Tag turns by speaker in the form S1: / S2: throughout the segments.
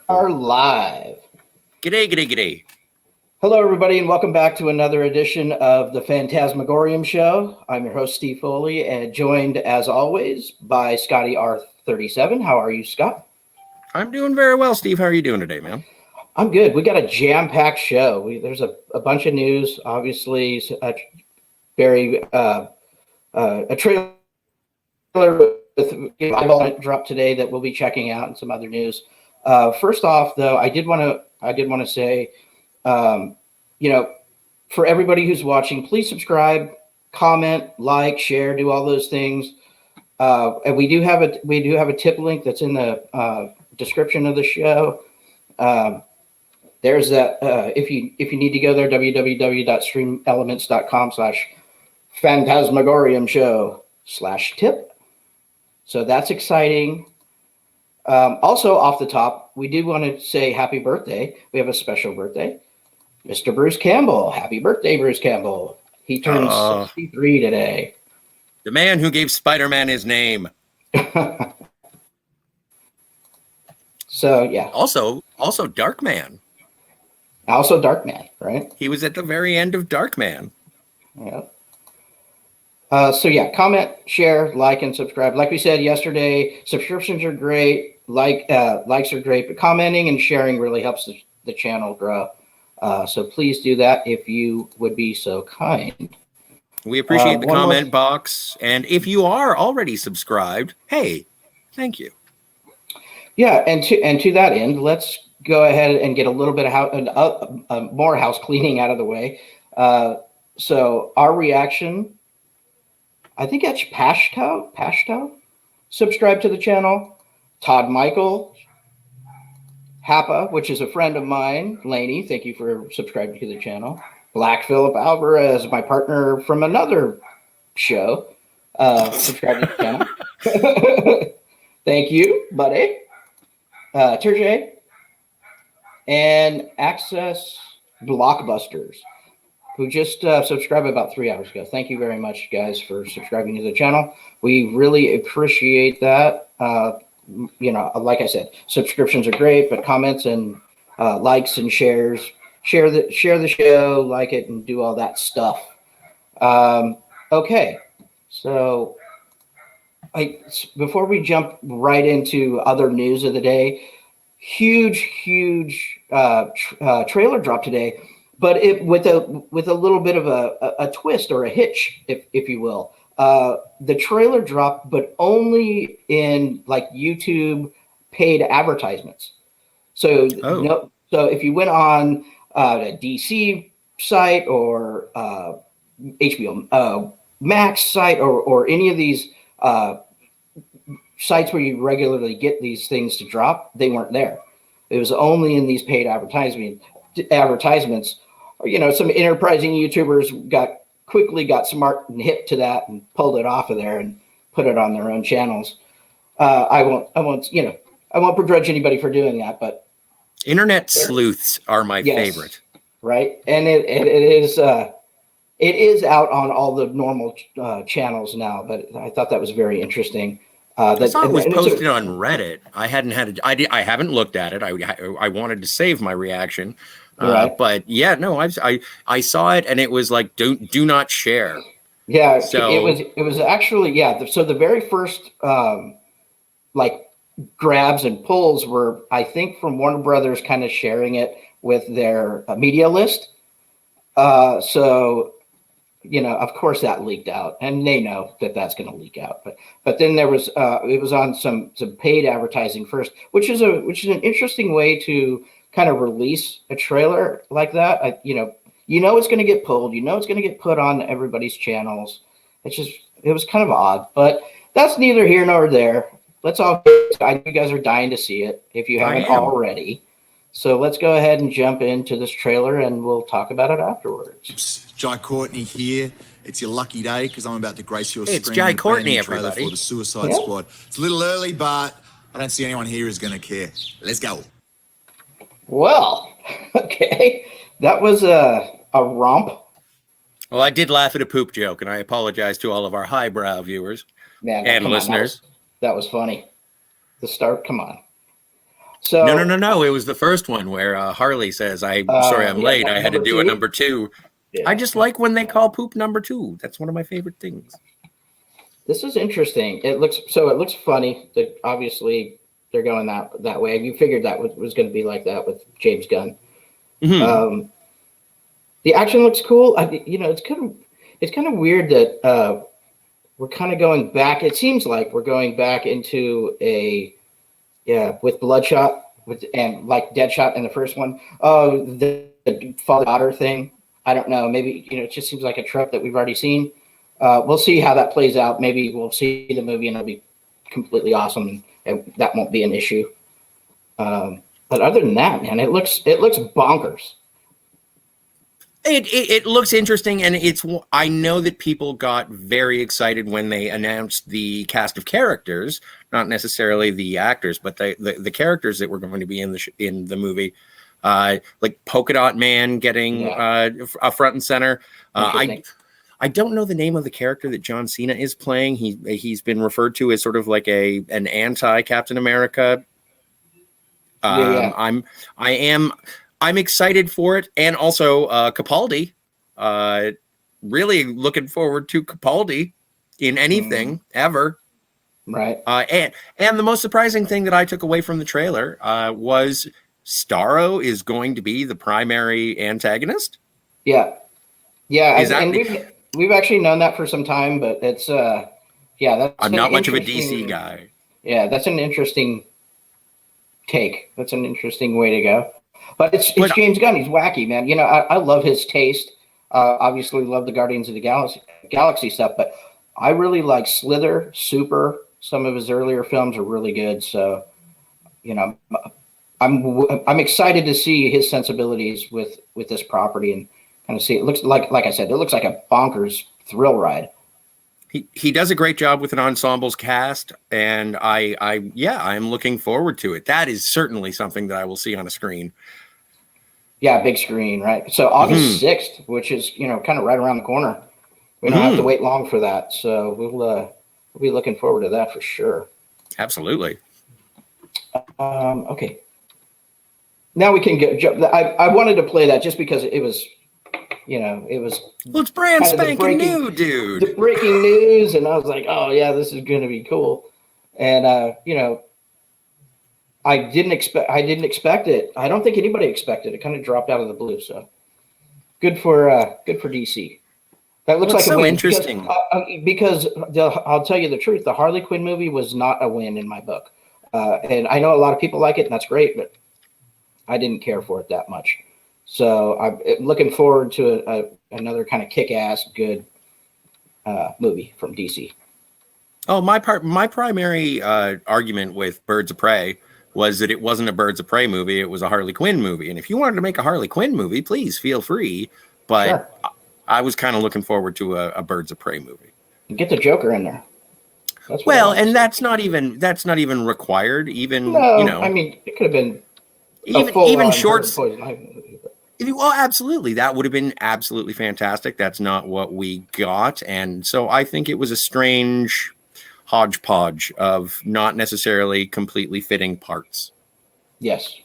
S1: Are live.
S2: G'day, g'day, g'day.
S1: Hello, everybody, and welcome back to another edition of the Fantasmagorium show. I'm your host, Steve Foley, and joined, as always, by Scotty R37. How are you, Scott?
S2: I'm doing very well, Steve. How are you doing today, man?
S1: I'm good. We got a jam-packed show. There's a bunch of news, obviously, a trailer with eyeball dropped today that we'll be checking out, and some other news. First off, though, I did want to say, for everybody who's watching, please subscribe, comment, like, share, do all those things. And we do have a tip link that's in the description of the show. There's that. If you need to go there, www.streamelements.com/Phantasmagorium-show/tip. So that's exciting. Also, off the top, we do want to say happy birthday. We have a special birthday. Mr. Bruce Campbell. Happy birthday, Bruce Campbell. He turns 63 today.
S2: The man who gave Spider-Man his name.
S1: So, yeah.
S2: Also Darkman.
S1: Also Darkman, right?
S2: He was at the very end of Darkman.
S1: Yeah. Comment, share, like, and subscribe. Like we said yesterday, subscriptions are great. Likes are great, but commenting and sharing really helps the channel grow. So please do that if you would be so kind.
S2: We appreciate the comment box. And if you are already subscribed, hey, thank you.
S1: Yeah, and to that end, let's go ahead and get a little bit of more house cleaning out of the way. So our reaction, I think that's Pashto, subscribe to the channel. Todd Michael, Happa, which is a friend of mine, Laney, thank you for subscribing to the channel. Black Phillip Alvarez, my partner from another show, subscribe to the channel. Thank you, buddy. Terje and Access Blockbusters, who just subscribed about 3 hours ago. Thank you very much, guys, for subscribing to the channel. We really appreciate that. Like I said, subscriptions are great, but comments and likes and shares, share the show, like it, and do all that stuff. Okay, so before we jump right into other news of the day, huge trailer drop today, but it with a little bit of a twist or a hitch, if you will. The trailer dropped, but only in like YouTube paid advertisements. So so if you went on a DC site or HBO Max site or any of these sites where you regularly get these things to drop, they weren't there. It was only in these paid advertisements. Some enterprising YouTubers quickly got smart and hip to that and pulled it off of there and put it on their own channels. I won't begrudge anybody for doing that, but
S2: internet sleuths are my favorite.
S1: Right, and it is out on all the normal channels now. But I thought that was very interesting.
S2: I saw it was posted on Reddit. I haven't looked at it. I wanted to save my reaction.
S1: Right.
S2: But yeah, no, I saw it and it was like do not share.
S1: Yeah, so it was actually So the very first grabs and pulls were, I think, from Warner Brothers kind of sharing it with their media list. Of course that leaked out, and they know that that's going to leak out. But then there was it was on some paid advertising first, which is an interesting way to kind of release a trailer like that. It's going to get pulled. It's going to get put on everybody's channels. It was kind of odd, but that's neither here nor there. I know you guys are dying to see it if you haven't already. So let's go ahead and jump into this trailer, and we'll talk about it afterwards.
S3: Jai Courtney here. It's your lucky day because I'm about to grace your
S2: screen.
S3: It's
S2: Jai Courtney, everybody.
S3: For the Suicide Squad. It's a little early, but I don't see anyone here who's going to care. Let's go.
S1: Well, okay. That was a romp.
S2: Well, I did laugh at a poop joke, and I apologize to all of our highbrow viewers and listeners.
S1: That was funny. The start, come on. So
S2: No. It was the first one where Harley says, "I'm sorry, I'm late. I had to do a number two."
S1: Yeah.
S2: I just like when they call poop number two. That's one of my favorite things.
S1: This is interesting. It looks funny. That obviously they're going that way. You figured that was going to be like that with James Gunn.
S2: Mm-hmm.
S1: The action looks cool. It's kind of weird that we're kind of going back. It seems like we're going back into with Bloodshot and like Deadshot in the first one. Oh, the father-daughter thing. I don't know. Maybe it just seems like a trope that we've already seen. We'll see how that plays out. Maybe we'll see the movie and it'll be completely awesome, and that won't be an issue. But other than that, man, it looks bonkers.
S2: It looks interesting, and I know that people got very excited when they announced the cast of characters, not necessarily the actors, but the characters that were going to be in the movie, like Polka Dot Man getting a front and center. I don't know the name of the character that John Cena is playing. He's been referred to as sort of like an anti Captain America. I'm excited for it, and also Capaldi. Really looking forward to Capaldi in anything ever.
S1: Right.
S2: And the most surprising thing that I took away from the trailer was Starro is going to be the primary antagonist.
S1: Yeah. We've actually known that for some time, but it's that's.
S2: I'm not much of a DC guy.
S1: Yeah, that's an interesting take. That's an interesting way to go. But it's James Gunn. He's wacky, man. I love his taste. Obviously, love the Guardians of the Galaxy stuff, but I really like Slither, Super. Some of his earlier films are really good. So, I'm excited to see his sensibilities with this property and kind of see. It looks like I said, it looks like a bonkers thrill ride.
S2: He does a great job with an ensembles cast, and I'm looking forward to it. That is certainly something that I will see on a screen.
S1: Yeah, big screen, right? So August 6th, which is kind of right around the corner. We don't have to wait long for that, so we'll be looking forward to that for sure.
S2: Absolutely.
S1: Okay. Now we can I wanted to play that just because it was. Well,
S2: it's brand spanking new, dude.
S1: The breaking news, and I was like, "Oh yeah, this is going to be cool." And I didn't expect it. I don't think anybody expected it. It kind of dropped out of the blue. So good for DC. That looks like
S2: so
S1: a win
S2: interesting.
S1: Because I'll tell you the truth, the Harley Quinn movie was not a win in my book, and I know a lot of people like it, and that's great, but I didn't care for it that much. So I'm looking forward to another kind of kick-ass good movie from DC.
S2: Oh, my primary argument with Birds of Prey was that it wasn't a Birds of Prey movie; it was a Harley Quinn movie. And if you wanted to make a Harley Quinn movie, please feel free. But sure. I was kind of looking forward to a Birds of Prey movie.
S1: Get the Joker in there.
S2: That's not even required. Even
S1: I mean, it could have been
S2: even shorts. Well, absolutely. That would have been absolutely fantastic. That's not what we got. And so I think it was a strange hodgepodge of not necessarily completely fitting parts.
S1: Yes.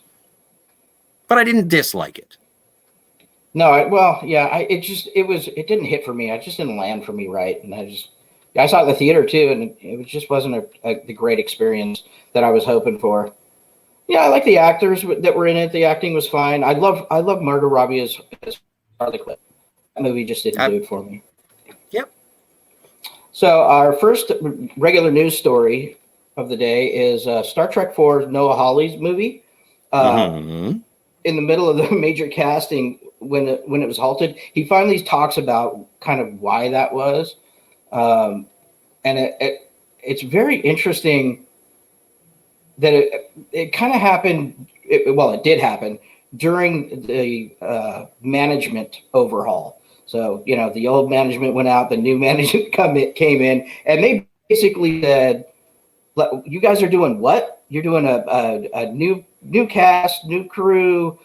S2: But I didn't dislike it.
S1: No, it didn't hit for me. It just didn't land for me right. And I saw it in the theater too, and it just wasn't the great experience that I was hoping for. Yeah, I like the actors that were in it. The acting was fine. I love Margot Robbie as Harley Quinn. That movie just didn't do it for me.
S2: Yep.
S1: So our first regular news story of the day is Star Trek IV Noah Hawley's movie. In the middle of the major casting, when it was halted, he finally talks about kind of why that was, and it's very interesting. That it kind of happened. It did happen during the management overhaul. So the old management went out, the new management came in, and they basically said, "You guys are doing what? You're doing a new cast, new crew.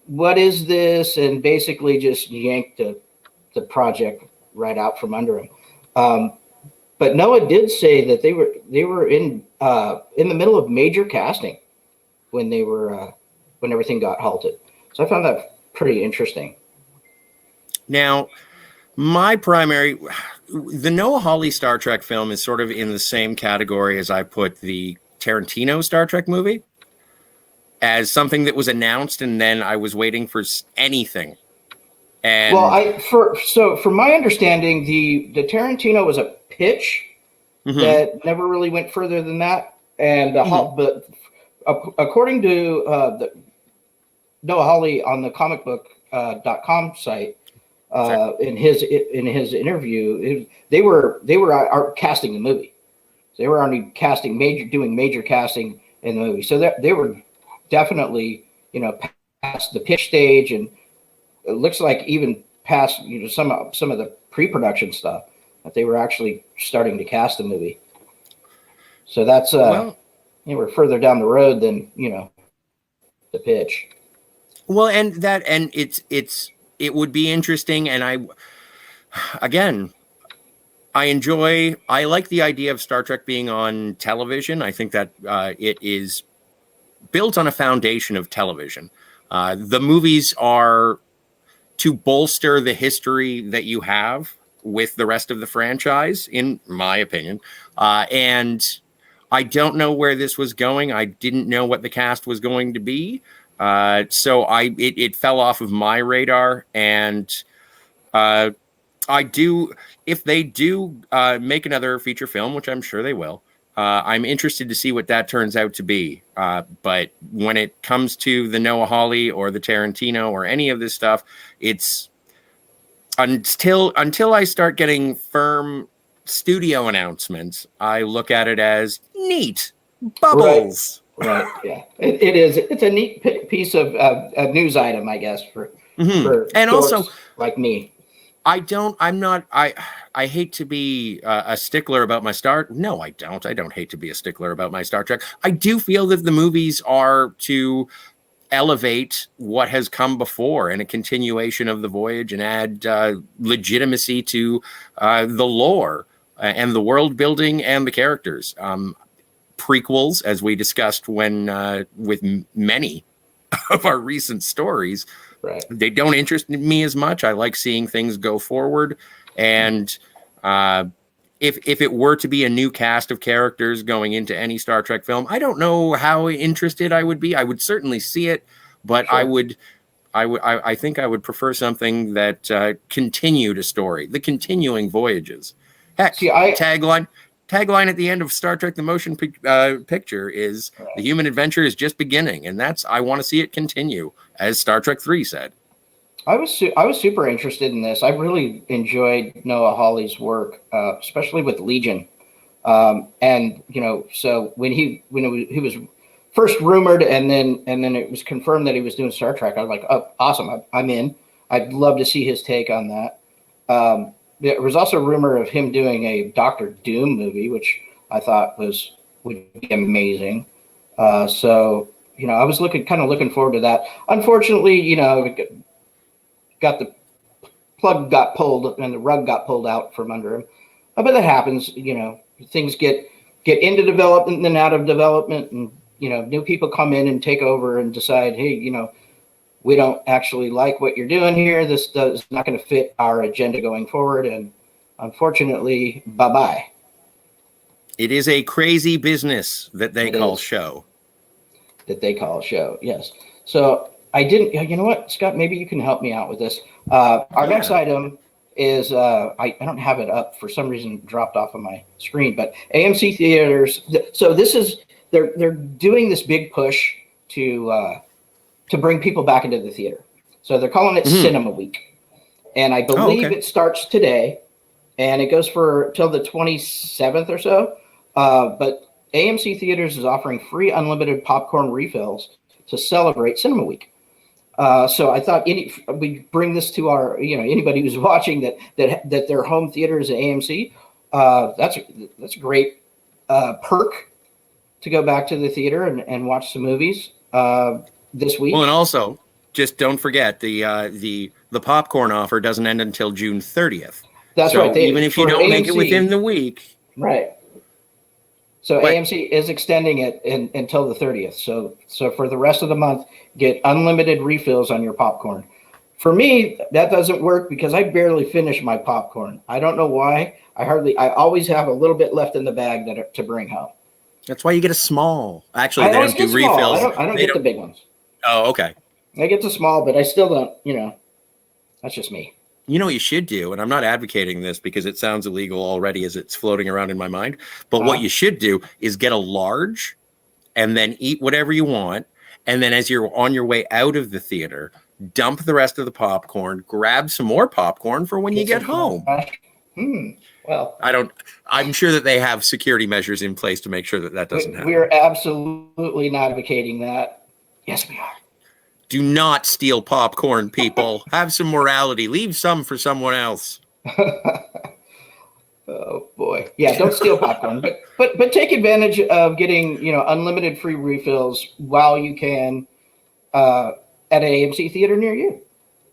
S1: What is this?" And basically just yanked the project right out from under him. But Noah did say that they were in the middle of major casting, when they were when everything got halted. So I found that pretty interesting.
S2: Now, the Noah Hawley Star Trek film is sort of in the same category as I put the Tarantino Star Trek movie, as something that was announced and then I was waiting for anything. And
S1: well, from my understanding, the Tarantino was a pitch that never really went further than that. And but according to the Noah Hawley on the comicbook.com site, in his interview, they were casting the movie. They were already doing major casting in the movie. So they were definitely, past the pitch stage, and it looks like even past, some of the pre-production stuff, that they were actually starting to cast the movie. So that's we're further down the road than the pitch.
S2: Well, and it would be interesting, and I like the idea of Star Trek being on television. I think that it is built on a foundation of television. The movies are to bolster the history that you have with the rest of the franchise, in my opinion. And I don't know where this was going. I didn't know what the cast was going to be. So it fell off of my radar, and if they do make another feature film, which I'm sure they will, I'm interested to see what that turns out to be. But when it comes to the Noah Hawley or the Tarantino or any of this stuff, it's until I start getting firm studio announcements, I look at it as neat bubbles.
S1: Right. Yeah. It is. It's a neat piece of a news item, I guess, for
S2: and also
S1: like me.
S2: I hate to be a stickler about my Star. No, I don't. I don't hate to be a stickler about my Star Trek. I do feel that the movies are to elevate what has come before and a continuation of the voyage, and add legitimacy to the lore and the world building and the characters. Prequels, as we discussed with many of our recent stories,
S1: right,
S2: they don't interest me as much. I like seeing things go forward, and if it were to be a new cast of characters going into any Star Trek film, I don't know how interested I would be. I would certainly see it, but sure. I think I would prefer something that continued a story, the continuing voyages. Heck, tagline at the end of Star Trek: The Motion Picture is "The human adventure is just beginning," and I want to see it continue, as Star Trek 3 said.
S1: I was super interested in this. I really enjoyed Noah Hawley's work, especially with Legion, and so when he was first rumored, and then it was confirmed that he was doing Star Trek, I was like, oh, awesome, I'm in. I'd love to see his take on that. There was also a rumor of him doing a Doctor Doom movie, which I thought would be amazing. So I was looking forward to that. Unfortunately, the plug got pulled and the rug got pulled out from under him. But that happens. Things get into development and then out of development, and new people come in and take over and decide, hey, we don't actually like what you're doing here. This is not going to fit our agenda going forward. And unfortunately, bye-bye.
S2: It is a crazy business that they call show.
S1: Yes. So I didn't, you know what, Scott, maybe you can help me out with this. Our next item is, I don't have it up for some reason, dropped off of my screen, but AMC theaters. So they're doing this big push to bring people back into the theater. So they're calling it Cinema Week. And I believe it starts today, and it goes till the 27th or so. But AMC Theaters is offering free unlimited popcorn refills to celebrate Cinema Week. So I thought we bring this to our, anybody who's watching that their home theater is at AMC. That's a great perk to go back to the theater and watch some movies this week.
S2: Well, and also, just don't forget the popcorn offer doesn't end until June 30th.
S1: That's
S2: so
S1: right.
S2: Even if you don't make it within the week,
S1: right? So
S2: But
S1: AMC is extending it until the 30th. So for the rest of the month, get unlimited refills on your popcorn. For me, that doesn't work because I barely finish my popcorn. I don't know why. I always have a little bit left in the bag to bring home.
S2: that's why you get a small. Actually,
S1: I
S2: they
S1: always
S2: don't do
S1: get small.
S2: refills.
S1: I don't get the big ones.
S2: Oh, okay.
S1: I get the small, but I still don't, that's just me.
S2: You know what you should do, and I'm not advocating this because it sounds illegal already as it's floating around in my mind, but what you should do is get a large and then eat whatever you want. And then as you're on your way out of the theater, dump the rest of the popcorn, grab some more popcorn for when you get home.
S1: Well,
S2: I'm sure that they have security measures in place to make sure that doesn't happen.
S1: We're absolutely not advocating that. Yes, we are.
S2: Do not steal popcorn, people. Have some morality. Leave some for someone else.
S1: Oh boy. Yeah, don't steal popcorn, but take advantage of getting, unlimited free refills while you can at an AMC theater near you.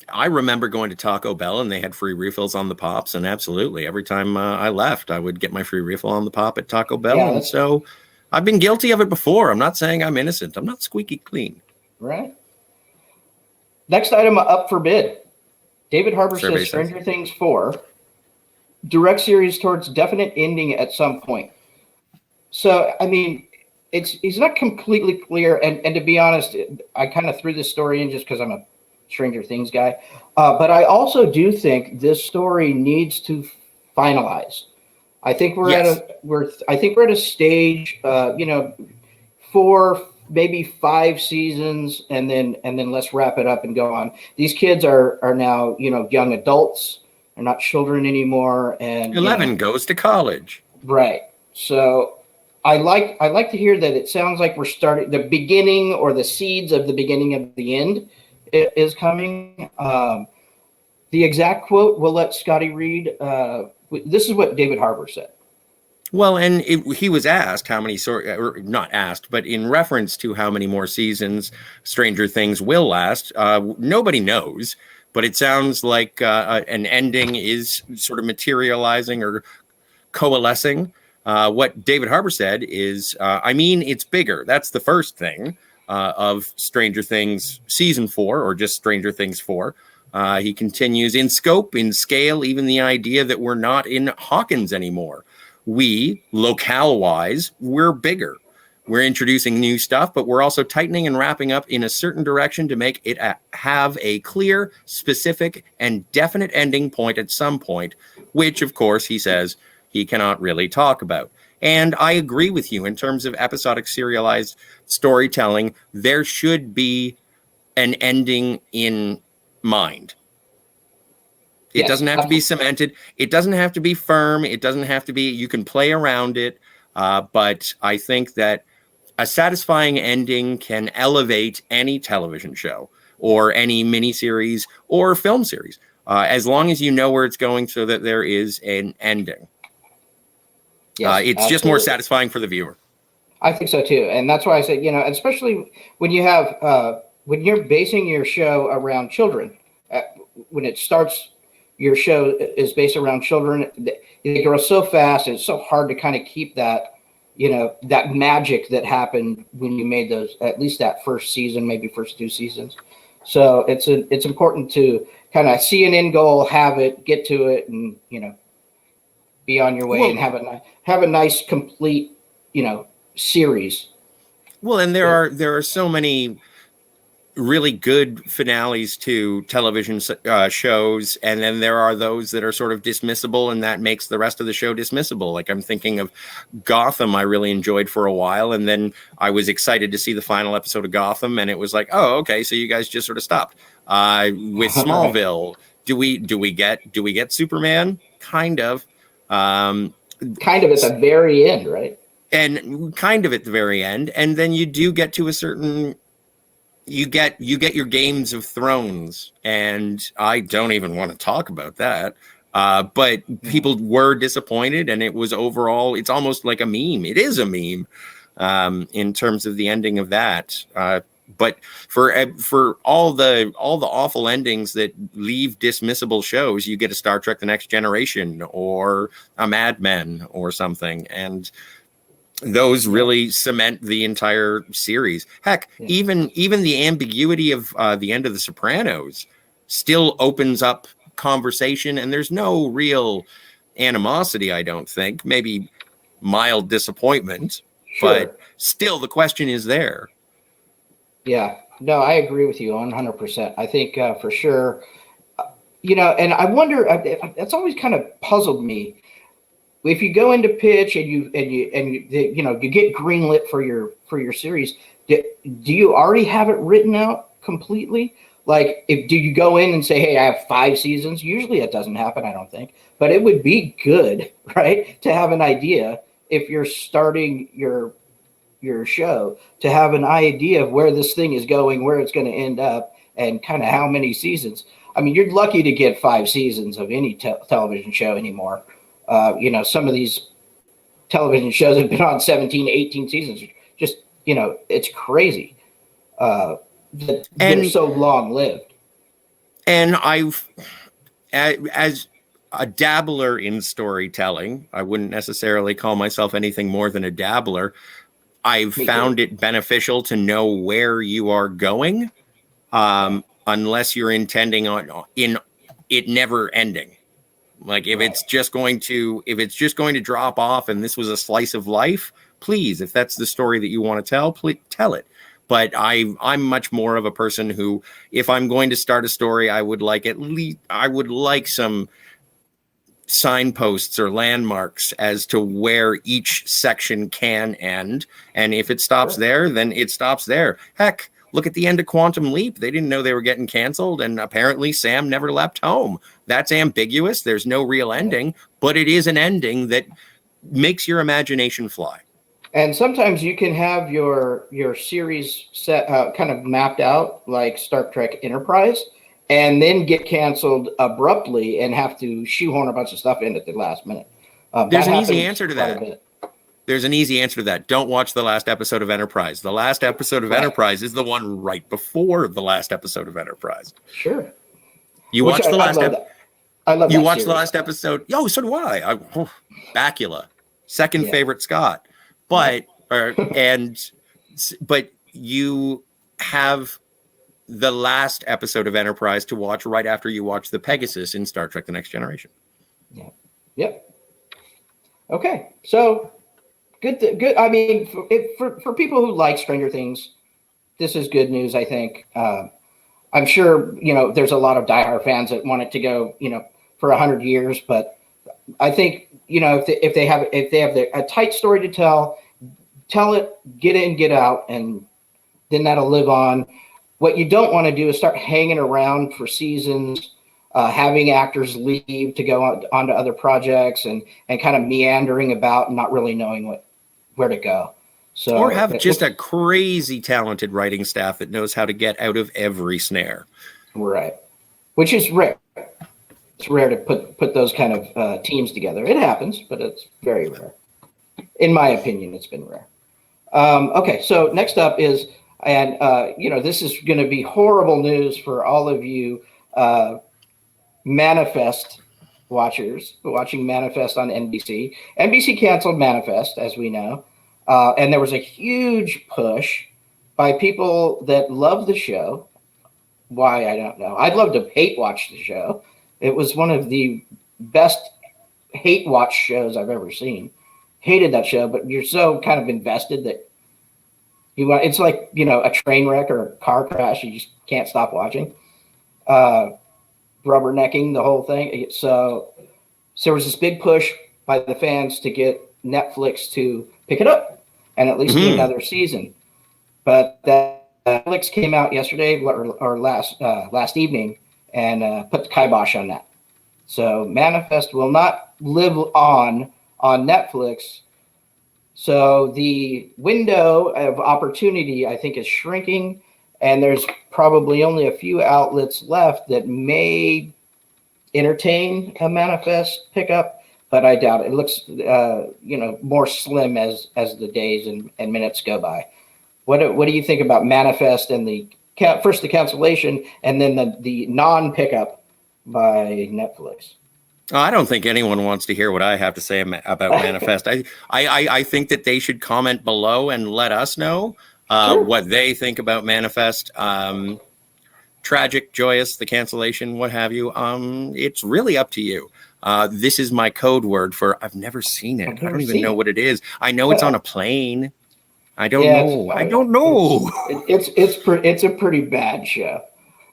S2: I remember going to Taco Bell and they had free refills on the pops, and absolutely every time I left, I would get my free refill on the pop at Taco Bell.
S1: Yeah,
S2: and so I've been guilty of it before. I'm not saying I'm innocent. I'm not squeaky clean.
S1: Right. Next item up for bid. David Harbour
S2: Survey
S1: says Stranger Things 4 direct series towards definite ending at some point. So, I mean, he's not completely clear. And to be honest, I kind of threw this story in just because I'm a Stranger Things guy. But I also do think this story needs to finalize. I think we're at a stage, 4, maybe 5 seasons, and then let's wrap it up and go on. These kids are now, young adults. They're not children anymore. And
S2: 11 goes to college.
S1: Right. So I like to hear that it sounds like we're starting the beginning, or the seeds of the beginning of the end is coming. The exact quote we'll let Scotty read. This is what David Harbour said.
S2: Well, and he was asked how many, or not asked, but in reference to how many more seasons Stranger Things will last. Nobody knows, but it sounds like an ending is sort of materializing or coalescing. What David Harbour said is, it's bigger. That's the first thing of Stranger Things season 4, or just Stranger Things 4. He continues in scope, in scale, even the idea that we're not in Hawkins anymore. We, locale-wise, we're bigger. We're introducing new stuff, but we're also tightening and wrapping up in a certain direction to make it have a clear, specific, and definite ending point at some point, which, of course, he says he cannot really talk about. And I agree with you in terms of episodic serialized storytelling. There should be an ending in mind. It doesn't have to be cemented. It doesn't have to be firm. It doesn't have to be, you can play around it. But I think that a satisfying ending can elevate any television show or any miniseries or film series, as long as you know where it's going so that there is an ending.
S1: Yes,
S2: it's just more satisfying for the viewer.
S1: I think so too. And that's why I said, especially when you have, when you're basing your show around children, when it starts, your show is based around children, they grow so fast, and it's so hard to kind of keep that, that magic that happened when you made those, at least that first season, maybe first 2 seasons. So it's important to kind of see an end goal, have it, get to it, and, be on your way, and have a nice, complete, series.
S2: Well, and there are so many really good finales to television shows, and then there are those that are sort of dismissible, and that makes the rest of the show dismissible. Like, I'm thinking of Gotham. I really enjoyed for a while, and then I was excited to see the final episode of Gotham, and it was like, oh, okay, so you guys just sort of stopped. With Smallville, do we get Superman? Kind of.
S1: Kind of at the very end, right?
S2: And kind of at the very end, and then you do get to a certain. You get your Games of Thrones, and I don't even want to talk about that. But people were disappointed, and it was overall, it's almost like a meme. It is a meme in terms of the ending of that. But for all the awful endings that leave dismissible shows, you get a Star Trek: The Next Generation or a Mad Men or something, and those really cement the entire series. Heck, even the ambiguity of the end of The Sopranos still opens up conversation, and there's no real animosity, I don't think. Maybe mild disappointment, but still the question is there.
S1: Yeah, no, I agree with you 100%. I think for sure, and I wonder, it's always kind of puzzled me. If you go into pitch and you get greenlit for your series, do you already have it written out completely? Like, do you go in and say, hey, I have 5 seasons? Usually it doesn't happen, I don't think. But it would be good, right, to have an idea if you're starting your show, to have an idea of where this thing is going, where it's going to end up, and kind of how many seasons. I mean, you're lucky to get 5 seasons of any television show anymore. Some of these television shows have been on 17, 18 seasons. Just, it's crazy that they're so long lived.
S2: And as a dabbler in storytelling, I wouldn't necessarily call myself anything more than a dabbler. I've found it beneficial to know where you are going, unless you're intending on it never ending. Like if it's just going to drop off and this was a slice of life, please, if that's the story that you want to tell, please tell it. But I'm much more of a person who, if I'm going to start a story, I would like some signposts or landmarks as to where each section can end. And if it stops there, then it stops there. Heck, look at the end of Quantum Leap. They didn't know they were getting canceled, and apparently Sam never left home. That's ambiguous. There's no real ending, but it is an ending that makes your imagination fly.
S1: And sometimes you can have your series set kind of mapped out, like Star Trek Enterprise, and then get canceled abruptly and have to shoehorn a bunch of stuff in at the last minute.
S2: There's an easy answer to that. There's an easy answer to that. Don't watch the last episode of Enterprise. The last episode of Enterprise is the one right before the last episode of Enterprise.
S1: Sure.
S2: You watch the last episode.
S1: I love
S2: you watched the last episode. Oh, so do I. Bakula, second favorite Scott. But but you have the last episode of Enterprise to watch right after you watch the Pegasus in Star Trek: The Next Generation.
S1: Yeah. Yep. Okay. So good. I mean, for people who like Stranger Things, this is good news. I think. I'm sure there's a lot of diehard fans that want it to go for 100 years, but I think if they have a tight story to tell it, get in, get out, and then that'll live on. What you don't want to do is start hanging around for seasons, having actors leave to go on to other projects and kind of meandering about and not really knowing where to go. So,
S2: or have just a crazy talented writing staff that knows how to get out of every snare.
S1: Right. Which is rare. It's rare to put those kind of teams together. It happens, but it's very rare. In my opinion, it's been rare. Okay, so next up is, and this is going to be horrible news for all of you Manifest watchers watching Manifest on NBC. NBC canceled Manifest, as we know, and there was a huge push by people that love the show. Why, I don't know. I'd love to hate watch the show. It was one of the best hate watch shows I've ever seen. Hated that show, but you're so kind of invested that it's like, a train wreck or a car crash. You just can't stop watching. Rubbernecking the whole thing. So there was this big push by the fans to get Netflix to pick it up and at least do another season. But Netflix came out yesterday or last evening and put the kibosh on that. So Manifest will not live on Netflix. So the window of opportunity, I think, is shrinking, and there's probably only a few outlets left that may entertain a Manifest pickup, but I doubt it. It looks, more slim as the days and minutes go by. What do you think about Manifest and first the cancellation and then the non-pickup by Netflix?
S2: I don't think anyone wants to hear what I have to say about Manifest. I think that they should comment below and let us know
S1: Sure.
S2: what they think about Manifest. Tragic, joyous, the cancellation, what have you. It's really up to you. This is my code word for I've never seen it. I don't even know what it is. I know it's on a plane. I don't know. I don't know.
S1: It's a pretty bad show.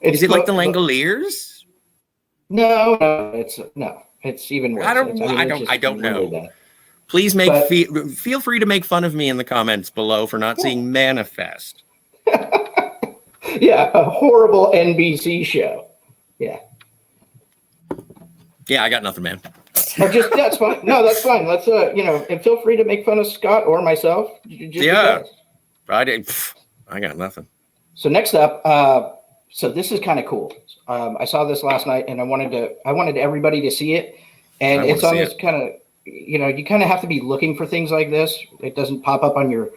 S2: Is it like the Langoliers?
S1: No, it's even worse.
S2: I don't know.
S1: Really bad.
S2: Please feel free to make fun of me in the comments below for not seeing Manifest.
S1: Yeah, a horrible NBC show. Yeah.
S2: Yeah, I got nothing, man.
S1: That's fine. No, that's fine. Let's and feel free to make fun of Scott or myself.
S2: Yeah. I got nothing.
S1: So next up, so this is kind of cool. I saw this last night, and I wanted everybody to see it. And it's on this kind of, you kind of have to be looking for things like this. It doesn't pop up on your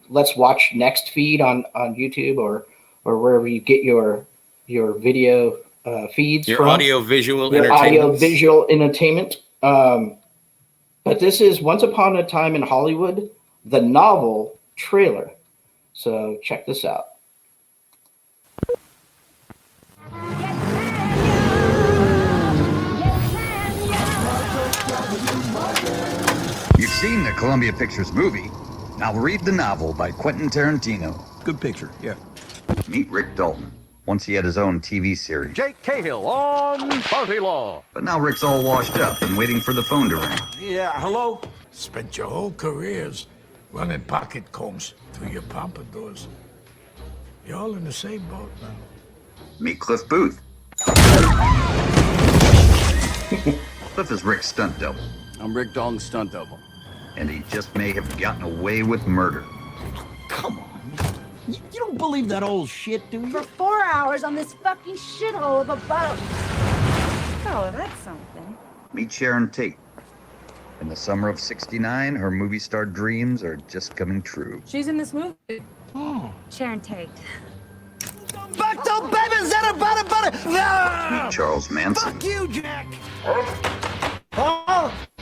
S1: Let's Watch Next feed on YouTube or wherever you get your video feeds
S2: your
S1: from.
S2: Audio visual
S1: entertainment. But this is Once Upon a Time in Hollywood, the novel trailer. So check this out.
S4: You've seen the Columbia Pictures movie. Now read the novel by Quentin Tarantino.
S5: Good picture, yeah.
S4: Meet Rick Dalton. Once he had his own TV series.
S6: Jake Cahill on Party Law.
S4: But now Rick's all washed up and waiting for the phone to ring.
S5: Yeah, hello? Spent your whole careers running pocket combs through your pompadours. You're all in the same boat now.
S4: Meet Cliff Booth. Cliff is Rick's stunt double.
S6: I'm Rick Dalton's stunt double.
S4: And he just may have gotten away with murder.
S7: Come on. You don't believe that old shit, do you?
S8: For 4 hours on this fucking shithole of a boat. Oh, that's something.
S4: Meet Sharon Tate. In the summer of '69, her movie star dreams are just coming true.
S8: She's in this movie. Oh. Sharon Tate.
S7: Back to babies that are butter.
S4: Meet Charles Manson.
S7: Fuck you, Jack.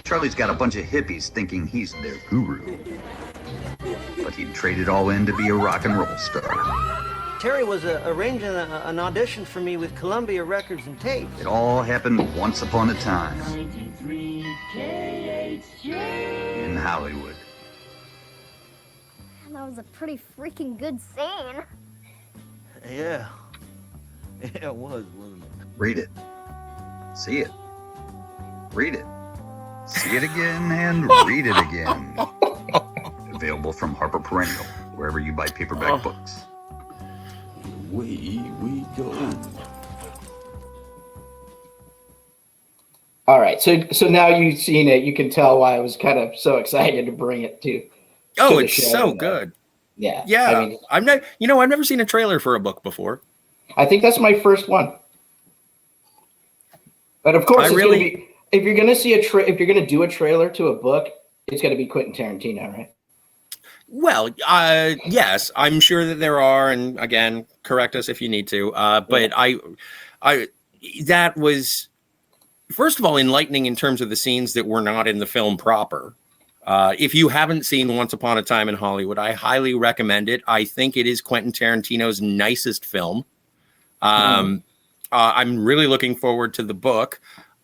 S4: Charlie's got a bunch of hippies thinking he's their guru. But he'd trade it all in to be a rock and roll star.
S9: Terry was arranging an audition for me with Columbia Records and Tape.
S4: It all happened once upon a time. In Hollywood.
S8: That was a pretty freaking good scene.
S9: Yeah. Yeah, it was, wasn't it?
S4: Read it. See it. Read it. See it again and read it again. Available from Harper Perennial, wherever you buy paperback books.
S5: Away we go.
S1: All right, so now you've seen it. You can tell why I was kind of so excited to bring it to.
S2: Oh, it's so good.
S1: Yeah.
S2: Yeah. I mean, I've never seen a trailer for a book before.
S1: I think that's my first one. But of course, if you're going to see if you're going to do a trailer to a book, it's going to be Quentin Tarantino, right?
S2: Well, yes, I'm sure that there are, and again, correct us if you need to. But that was, first of all, enlightening in terms of the scenes that were not in the film proper. If you haven't seen Once Upon a Time in Hollywood, I highly recommend it. I think it is Quentin Tarantino's nicest film. I'm really looking forward to the book.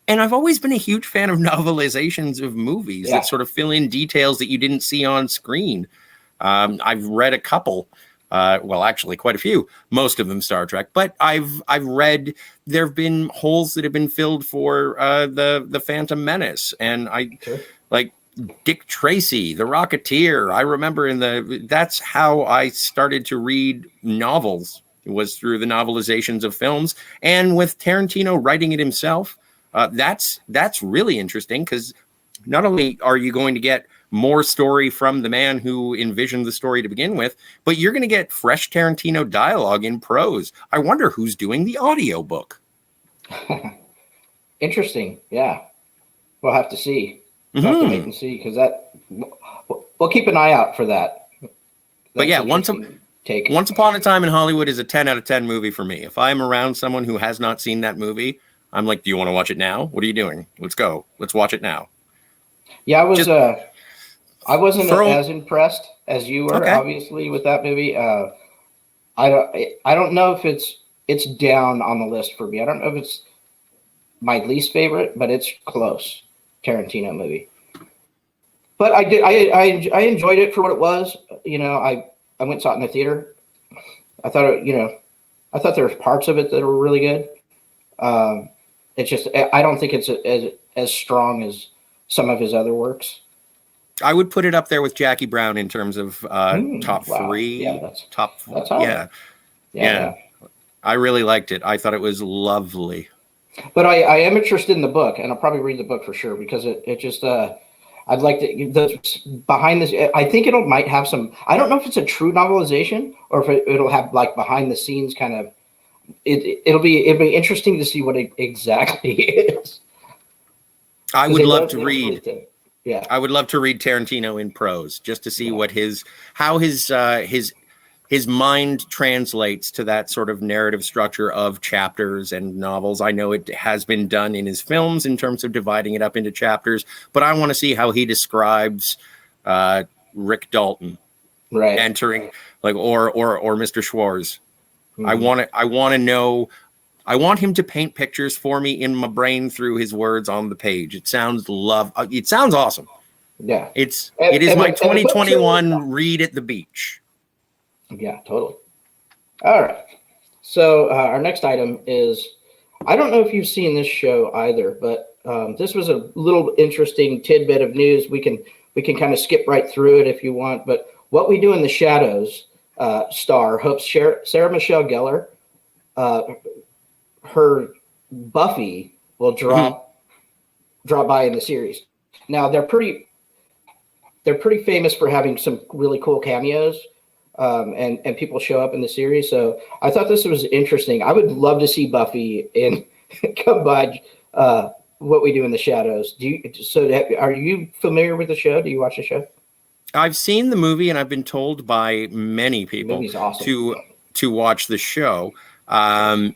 S2: And I've always been a huge fan of novelizations of movies that sort of fill in details that you didn't see on screen. I've read a couple, well, actually quite a few, most of them Star Trek, but I've read, there have been holes that have been filled for the Phantom Menace, and like Dick Tracy, The Rocketeer. I remember that's how I started to read novels, was through the novelizations of films, and with Tarantino writing it himself. That's really interesting, because not only are you going to get more story from the man who envisioned the story to begin with, but you're going to get fresh Tarantino dialogue in prose. I wonder who's doing the audiobook.
S1: Interesting. Yeah. We'll have to see. We'll have to wait and see, because we'll keep an eye out for that.
S2: But yeah, Once Upon a Time in Hollywood is a 10 out of 10 movie for me. If I'm around someone who has not seen that movie, I'm like, do you want to watch it now? What are you doing? Let's go. Let's watch it now.
S1: Yeah, I wasn't
S2: throw-
S1: as impressed as you were,
S2: Okay.
S1: obviously, with that movie. I don't know if it's down on the list for me. I don't know if it's my least favorite, but it's close. Tarantino movie. But I enjoyed it for what it was. You know, I went and saw it in the theater. I thought I thought there was parts of it that were really good. It's just I don't think it's as strong as some of his other works.
S2: I would put it up there with Jackie Brown in terms of top
S1: wow.
S2: three.
S1: Yeah,
S2: top.
S1: that's high.
S2: Yeah. I really liked it. I thought it was lovely.
S1: But I am interested in the book, and I'll probably read the book for sure because it just I'd like to the behind this. I think might have some. I don't know if it's a true novelization or if it'll have like behind the scenes kind of. It'll be interesting to see what it exactly is.
S2: I would love to read.
S1: Yeah,
S2: I would love to read Tarantino in prose just to see what how his mind translates to that sort of narrative structure of chapters and novels. I know it has been done in his films in terms of dividing it up into chapters, but I want to see how he describes Rick Dalton entering, like, or Mr. Schwartz. Mm-hmm. I want to know. I want him to paint pictures for me in my brain through his words on the page. It sounds awesome.
S1: Yeah,
S2: it is my 2021 read at the beach.
S1: Yeah, totally. All right. So our next item is, I don't know if you've seen this show either, but this was a little interesting tidbit of news. We can kind of skip right through it if you want. But What We Do in the Shadows star hopes Sarah Michelle Gellar, her Buffy will drop by in the series. Now they're pretty famous for having some really cool cameos. And people show up in the series. So I thought this was interesting. I would love to see Buffy come by What We Do in the Shadows. Are you familiar with the show? Do you watch the show?
S2: I've seen the movie and I've been told by many people awesome. to watch the show. I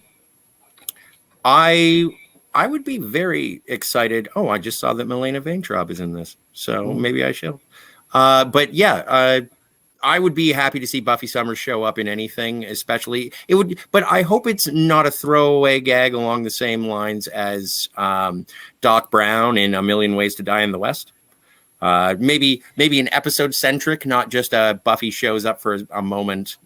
S2: would be very excited. Oh, I just saw that Milena Vaintrub is in this. So maybe I shall. But yeah, I would be happy to see Buffy Summers show up in anything, especially it would. But I hope it's not a throwaway gag along the same lines as Doc Brown in A Million Ways to Die in the West. Maybe an episode centric, not just Buffy shows up for a moment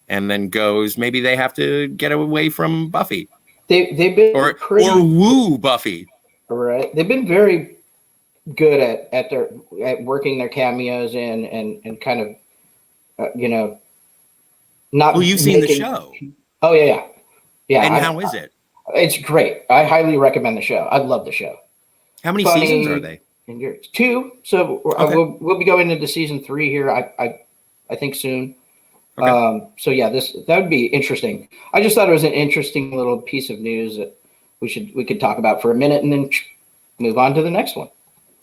S2: and then goes. Maybe they have to get away from Buffy. They've been or woo Buffy.
S1: Right. They've been very good at working their cameos in and kind of. Not.
S2: Well, you've seen the show.
S1: Oh yeah.
S2: And how is it?
S1: It's great. I highly recommend the show. I love the show.
S2: How many seasons are they?
S1: 2. So we'll be going into season 3 here. I think soon. Okay. So yeah, that would be interesting. I just thought it was an interesting little piece of news that we could talk about for a minute and then move on to the next one.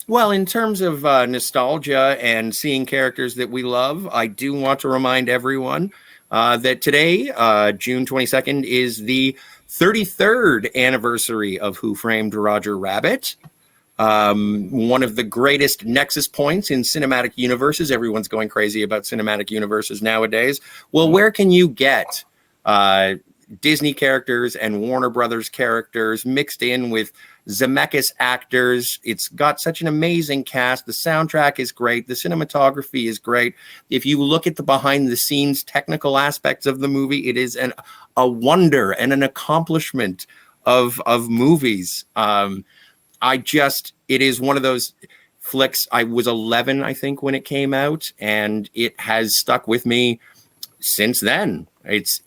S2: Well, in terms of nostalgia and seeing characters that we love, I do want to remind everyone that today, June 22nd, is the 33rd anniversary of Who Framed Roger Rabbit. One of the greatest nexus points in cinematic universes. Everyone's going crazy about cinematic universes nowadays. Well, where can you get Disney characters and Warner Brothers characters mixed in with Zemeckis actors? It's got such an amazing cast. The soundtrack is great. The cinematography is great. If you look at the behind the scenes technical aspects of the movie, it is a wonder and an accomplishment of movies. It is one of those flicks. I was 11, I think, when it came out, and it has stuck with me since then. It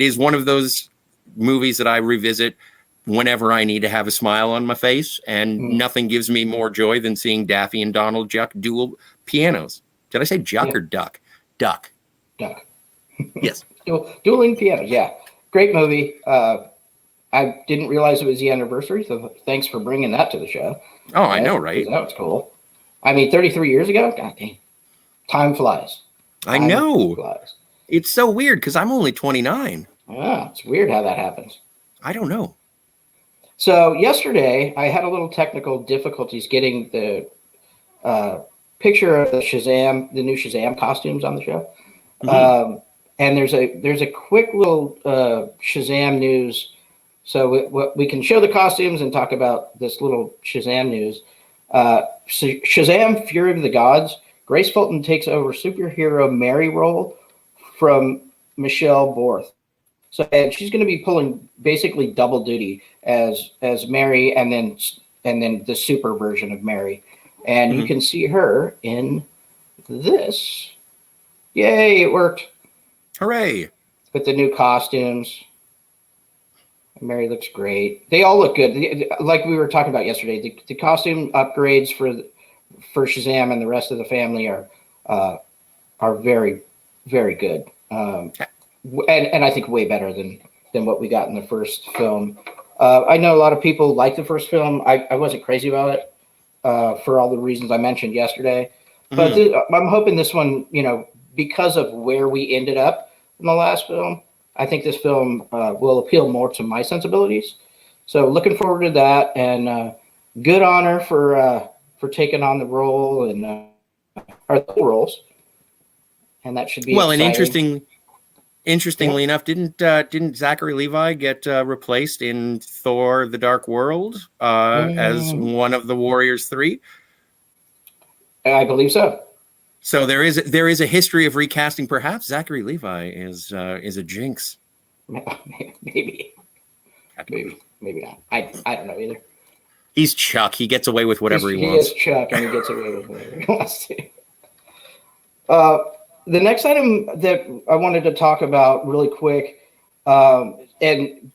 S2: is one of those movies that I revisit whenever I need to have a smile on my face, and nothing gives me more joy than seeing Daffy and Donald Duck dual pianos. Did I say Juck or Duck? Duck. Yes.
S1: Dueling pianos. Yeah. Great movie. I didn't realize it was the anniversary, so thanks for bringing that to the show.
S2: Oh, I know, right?
S1: That was cool. I mean, 33 years ago? God dang. Time flies.
S2: I know. Flies. It's so weird because I'm only 29.
S1: Ah, it's weird how that happens.
S2: I don't know.
S1: So yesterday, I had a little technical difficulties getting the picture of the new Shazam costumes on the show. And there's a quick little Shazam news. So we can show the costumes and talk about this little Shazam news. Shazam: Fury of the Gods. Grace Fulton takes over superhero Mary role from Michelle Borth. So and she's going to be pulling basically double duty as Mary and then the super version of Mary. And you can see her in this. Yay, it worked.
S2: Hooray.
S1: With the new costumes. Mary looks great. They all look good. Like we were talking about yesterday, the costume upgrades for Shazam and the rest of the family are very, very good. And I think way better than what we got in the first film. I know a lot of people like the first film. I wasn't crazy about it for all the reasons I mentioned yesterday. But I'm hoping this one, because of where we ended up in the last film, I think this film will appeal more to my sensibilities. So looking forward to that, and good honor for taking on the role and or the roles. And that should be
S2: well.
S1: exciting.
S2: And interestingly enough, didn't Zachary Levi get replaced in Thor: The Dark World as one of the Warriors 3?
S1: I believe so.
S2: So there is a history of recasting. Perhaps Zachary Levi is a jinx.
S1: Maybe not. I don't know either.
S2: He's Chuck. He gets away with whatever he wants.
S1: He is Chuck, and he gets away with whatever he wants to. The next item that I wanted to talk about really quick, and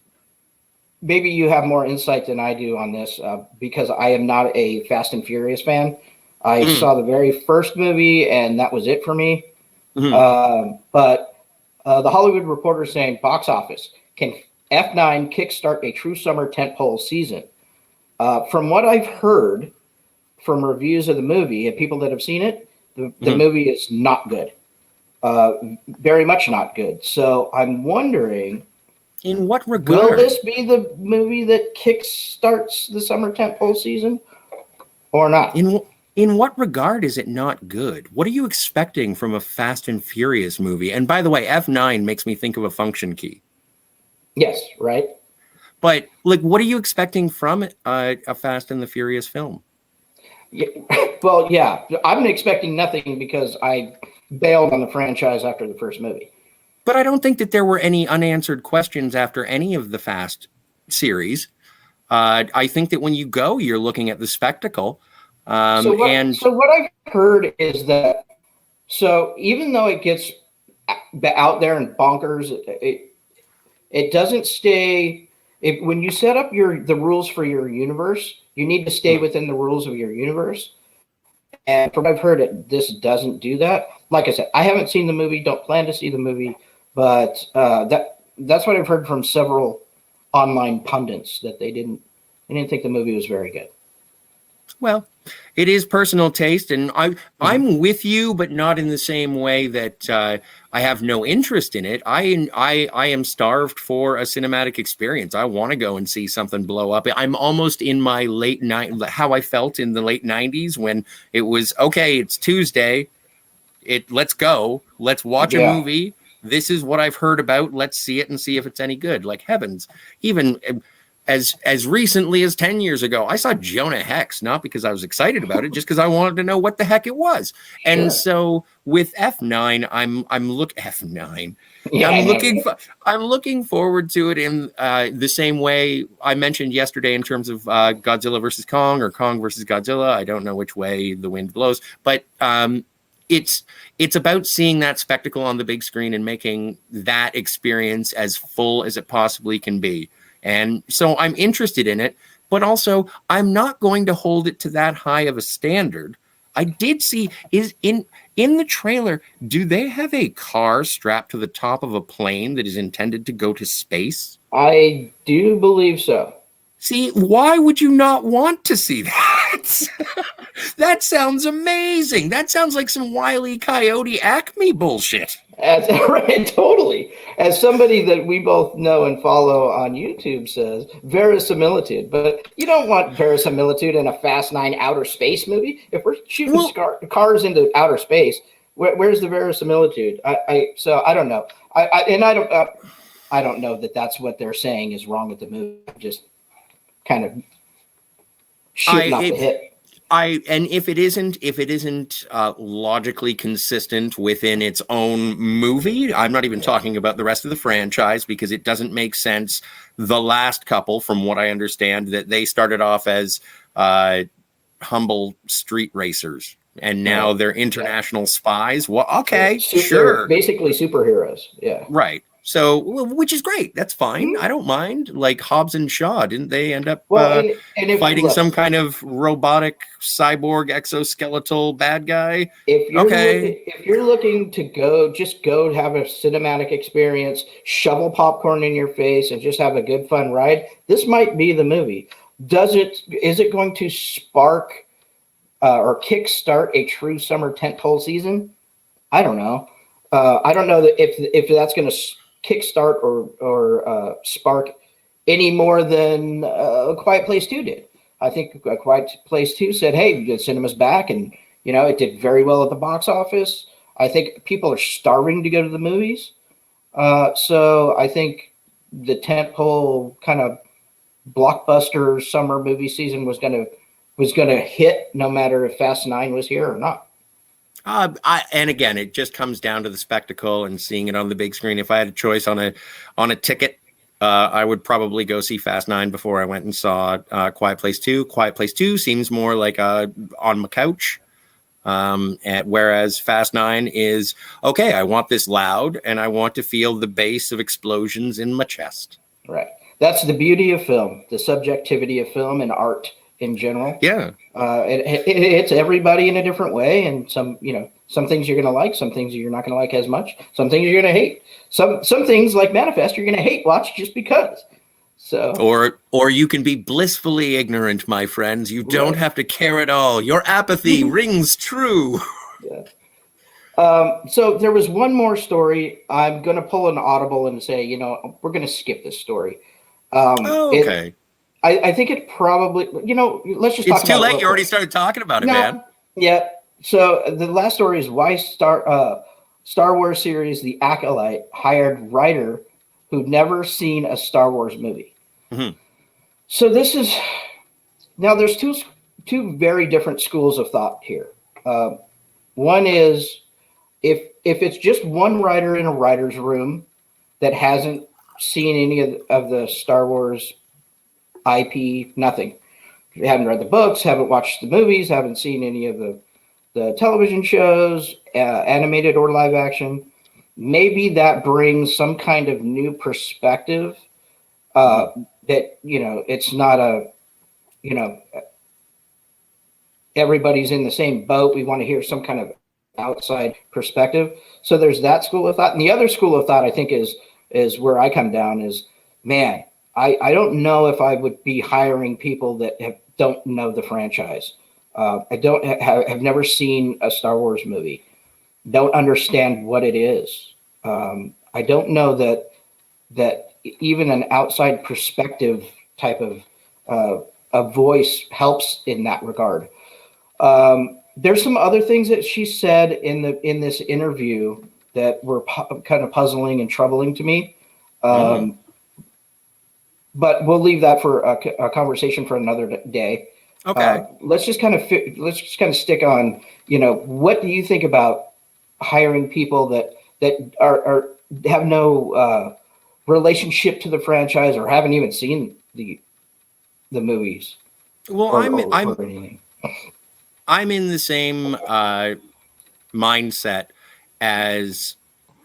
S1: maybe you have more insight than I do on this, because I am not a Fast and Furious fan. I saw the very first movie, and that was it for me. But the Hollywood Reporter is saying, box office, can F9 kickstart a true summer tentpole season? From what I've heard from reviews of the movie and people that have seen it, the movie is not good. Very much not good. So I'm wondering,
S2: in what regard?
S1: Will this be the movie that kickstarts the summer tentpole season or not?
S2: In what regard is it not good? What are you expecting from a Fast and Furious movie? And by the way, F9 makes me think of a function key.
S1: Yes, right.
S2: But what are you expecting from a Fast and the Furious film?
S1: Yeah, well, yeah, I'm expecting nothing because I bailed on the franchise after the first movie.
S2: But I don't think that there were any unanswered questions after any of the Fast series. I think that when you go, you're looking at the spectacle.
S1: So what I've heard is that, so even though it gets out there and bonkers, it doesn't stay. When you set up the rules for your universe, you need to stay within the rules of your universe. And from what I've heard, this doesn't do that. Like I said, I haven't seen the movie, don't plan to see the movie, but that's what I've heard from several online pundits, that they didn't think the movie was very good.
S2: Well, it is personal taste, and I'm with you, but not in the same way that I have no interest in it. I am starved for a cinematic experience. I want to go and see something blow up. I'm almost in my how I felt in the late 90s when it was, okay, it's Tuesday. Let's go. Let's watch a movie. This is what I've heard about. Let's see it and see if it's any good. Like heavens, even as recently as 10 years ago, I saw Jonah Hex, not because I was excited about it, just because I wanted to know what the heck it was. And so with F9, I'm looking forward to it in the same way I mentioned yesterday in terms of Godzilla versus Kong or Kong versus Godzilla. I don't know which way the wind blows, but it's about seeing that spectacle on the big screen and making that experience as full as it possibly can be. And so I'm interested in it, but also I'm not going to hold it to that high of a standard. I did see in the trailer, do they have a car strapped to the top of a plane that is intended to go to space?
S1: I do believe so.
S2: See, why would you not want to see that? That sounds amazing. That sounds like some Wile E. Coyote Acme bullshit.
S1: Right, totally. As somebody that we both know and follow on YouTube says, verisimilitude. But you don't want verisimilitude in a Fast 9 outer space movie. If we're shooting cars into outer space, where's the verisimilitude? So I don't know. I don't know that that's what they're saying is wrong with the movie. I'm just kind of shooting off the hip.
S2: And if it isn't logically consistent within its own movie, I'm not even talking about the rest of the franchise, because it doesn't make sense. The last couple, from what I understand, that they started off as humble street racers, and now they're international spies. Well, okay, sure,
S1: basically superheroes. Yeah,
S2: right. So, which is great. That's fine. I don't mind. Like Hobbs and Shaw, didn't they end up fighting some kind of robotic cyborg exoskeletal bad guy?
S1: If you're looking to go have a cinematic experience, shovel popcorn in your face, and just have a good fun ride, this might be the movie. Is it going to spark or kickstart a true summer tentpole season? I don't know. I don't know that if that's going to kickstart or spark any more than Quiet Place 2 did. I think Quiet Place 2 said, hey, the cinema's back, and it did very well at the box office. I think people are starving to go to the movies. So I think the tentpole kind of blockbuster summer movie season was gonna hit, no matter if Fast 9 was here or not.
S2: And again, it just comes down to the spectacle and seeing it on the big screen. If I had a choice on a ticket, I would probably go see Fast 9 before I went and saw Quiet Place 2. Quiet Place 2 seems more like on my couch, whereas Fast 9 is, okay, I want this loud, and I want to feel the bass of explosions in my chest.
S1: Right. That's the beauty of film, the subjectivity of film and art in general.
S2: Yeah.
S1: It's everybody in a different way, and some things you're going to like, some things you're not going to like as much, some things you're going to hate. Some things like Manifest you're going to hate watch just because. So
S2: or you can be blissfully ignorant, my friends. You don't have to care at all. Your apathy rings true.
S1: Yeah. So there was one more story. I'm going to pull an audible and say, we're going to skip this story.
S2: Okay.
S1: I think it probably, let's just talk about it.
S2: It's too late. You already started talking about it, man.
S1: Yeah. So the last story is why Star Wars series The Acolyte hired writer who'd never seen a Star Wars movie. Mm-hmm. So there's two very different schools of thought here. One is if it's just one writer in a writer's room that hasn't seen any of the Star Wars IP, nothing. You haven't read the books, haven't watched the movies, haven't seen any of the television shows, animated or live action. Maybe that brings some kind of new perspective that, it's not everybody's in the same boat. We want to hear some kind of outside perspective. So there's that school of thought. And the other school of thought, I think, is where I come down is, man, I don't know if I would be hiring people that don't know the franchise. I have never seen a Star Wars movie, don't understand what it is. I don't know that even an outside perspective type of a voice helps in that regard. There's some other things that she said in this interview that were kind of puzzling and troubling to me. But we'll leave that for a conversation for another day.
S2: Okay.
S1: Let's just kind of stick on, what do you think about hiring people that are have no relationship to the franchise or haven't even seen the movies?
S2: Well, I'm in the same mindset as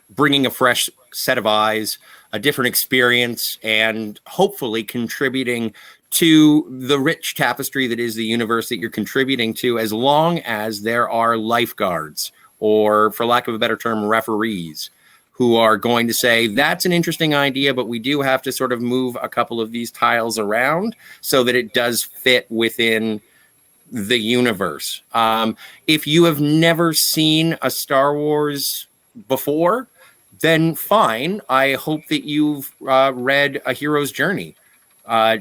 S2: bringing a fresh set of eyes, a different experience, and hopefully contributing to the rich tapestry that is the universe that you're contributing to, as long as there are lifeguards, or for lack of a better term, referees, who are going to say, that's an interesting idea, but we do have to sort of move a couple of these tiles around so that it does fit within the universe. If you have never seen a Star Wars before, then fine. I hope that you've read A Hero's Journey,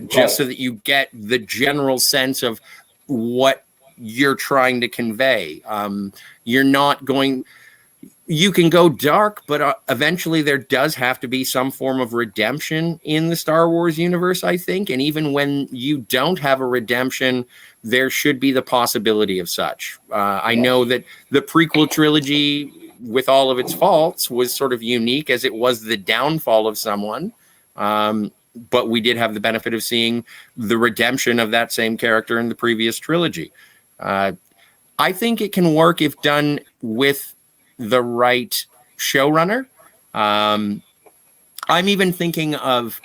S2: just so that you get the general sense of what you're trying to convey. You're not going... You can go dark, but eventually there does have to be some form of redemption in the Star Wars universe, I think. And even when you don't have a redemption, there should be the possibility of such. I know that the prequel trilogy, with all of its faults, was sort of unique as it was the downfall of someone. But we did have the benefit of seeing the redemption of that same character in the previous trilogy. I think it can work if done with the right showrunner. I'm even thinking of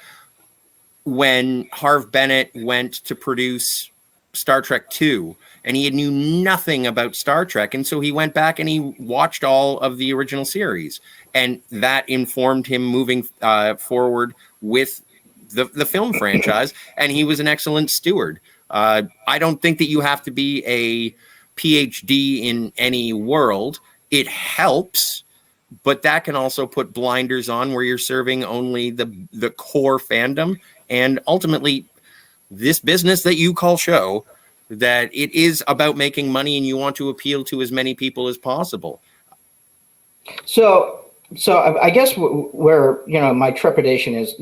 S2: when Harve Bennett went to produce Star Trek II, and he knew nothing about Star Trek, and so he went back and he watched all of the original series, and that informed him moving forward with the film franchise, and he was an excellent steward. I don't think that you have to be a PhD in any world. It helps, but that can also put blinders on where you're serving only the core fandom. And ultimately, this business that you call show, that it is about making money and you want to appeal to as many people as possible.
S1: So I guess where, my trepidation is,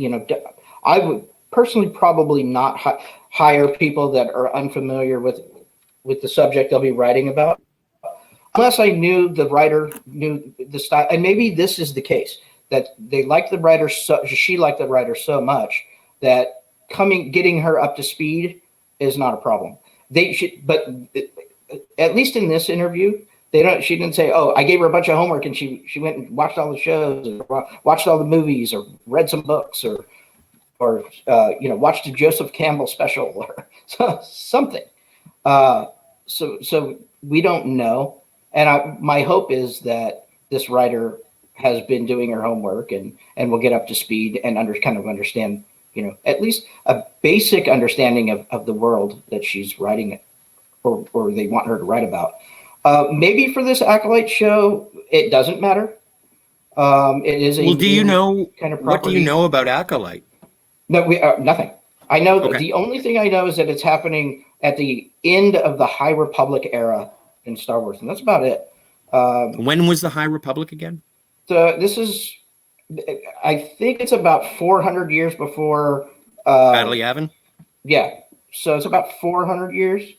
S1: I would personally probably not hire people that are unfamiliar with the subject they'll be writing about, unless I knew the writer knew the style. And maybe this is the case, that they liked the writer, she liked the writer so much that getting her up to speed is not a problem. They should, but at least in this interview, she didn't say, "Oh, I gave her a bunch of homework and she went and watched all the shows, or watched all the movies, or read some books, or watched a Joseph Campbell special, or something." So we don't know. And my hope is that this writer has been doing her homework and will get up to speed and understand, at least a basic understanding of the world that she's writing or they want her to write about. Maybe for this Acolyte show, it doesn't matter. It is a
S2: well. Do you know
S1: kind of property.
S2: What do you know about Acolyte?
S1: No, nothing. I know
S2: Okay.
S1: The only thing I know is that it's happening at the end of the High Republic era in Star Wars, and that's about it.
S2: When was the High Republic again?
S1: This is, I think it's about 400 years before
S2: Battle of Yavin?
S1: Yeah, so it's about 400 years.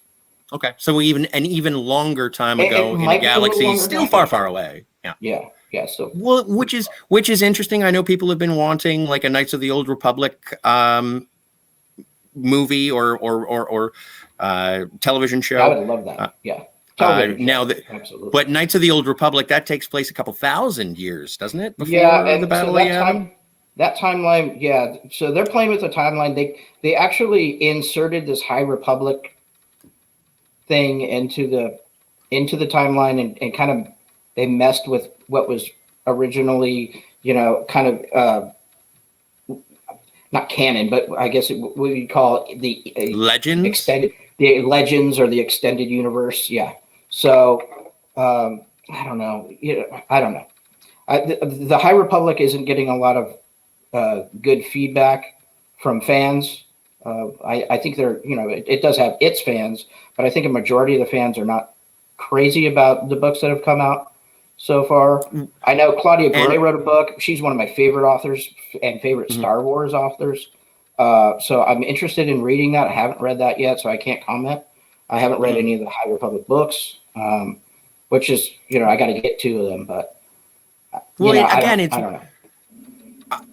S2: Okay, so an even longer time ago in a
S1: might be a little
S2: galaxy
S1: longer
S2: still
S1: than
S2: far,
S1: that.
S2: far away. Yeah.
S1: So
S2: Well, which is interesting. I know people have been wanting like a Knights of the Old Republic movie or television show.
S1: I would love that. Absolutely.
S2: But Knights of the Old Republic, that takes place a couple thousand years, doesn't it? Before
S1: and
S2: the Battle
S1: so
S2: of Yavin?
S1: that timeline, yeah. So they're playing with the timeline. They actually inserted this High Republic thing into the timeline and kind of they messed with what was originally, kind of not canon, but I guess what we call the
S2: Legends?
S1: The Legends or the extended universe. Yeah. So I don't know. I don't know. The High Republic isn't getting a lot of good feedback from fans. I think it does have its fans, but I think a majority of the fans are not crazy about the books that have come out so far. I know Claudia Gray wrote a book. She's one of my favorite authors and favorite Star Wars authors. So I'm interested in reading that. I haven't read that yet, so I can't comment. I haven't read any of the High Republic books, which is, I got to get two of them, but I don't know.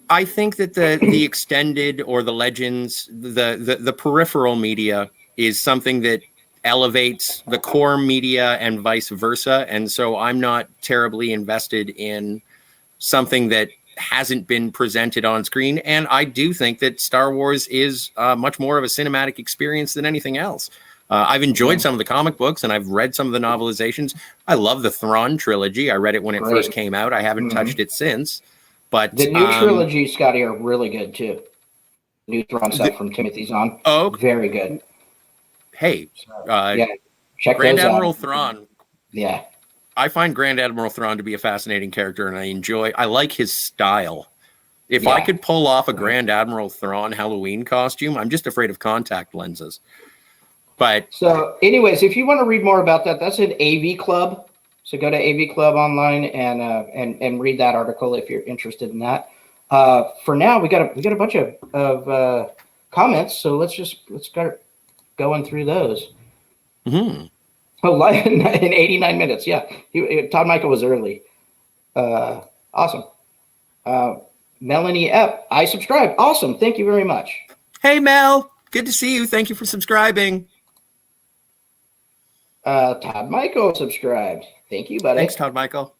S2: I think that the extended or the Legends, the peripheral media is something that elevates the core media and vice versa. And so I'm not terribly invested in something that hasn't been presented on screen. And I do think that Star Wars is much more of a cinematic experience than anything else. I've enjoyed some of the comic books and I've read some of the novelizations. I love the Thrawn trilogy. I read it when it first came out. I haven't touched it since. But
S1: the new trilogy, Scotty, are really good too. New Thrawn stuff from Timothy Zahn.
S2: Oh,
S1: very good.
S2: Hey,
S1: check
S2: Grand
S1: those
S2: Admiral
S1: out.
S2: Thrawn.
S1: Yeah.
S2: I find Grand Admiral Thrawn to be a fascinating character, and I like his style. If I could pull off a Grand Admiral Thrawn Halloween costume, I'm just afraid of contact lenses. But
S1: so, anyways, if you want to read more about that, that's an AV Club. So go to AV Club online and read that article if you're interested in that. For now, we got a bunch of comments, so let's start going through those.
S2: Mm-hmm.
S1: Oh, live in 89 minutes. Yeah, Todd Michael was early. Awesome. Melanie Epp, I subscribe. Awesome. Thank you very much.
S2: Hey, Mel. Good to see you. Thank you for subscribing.
S1: Todd Michael subscribed. Thank you, buddy.
S2: Thanks, Todd Michael.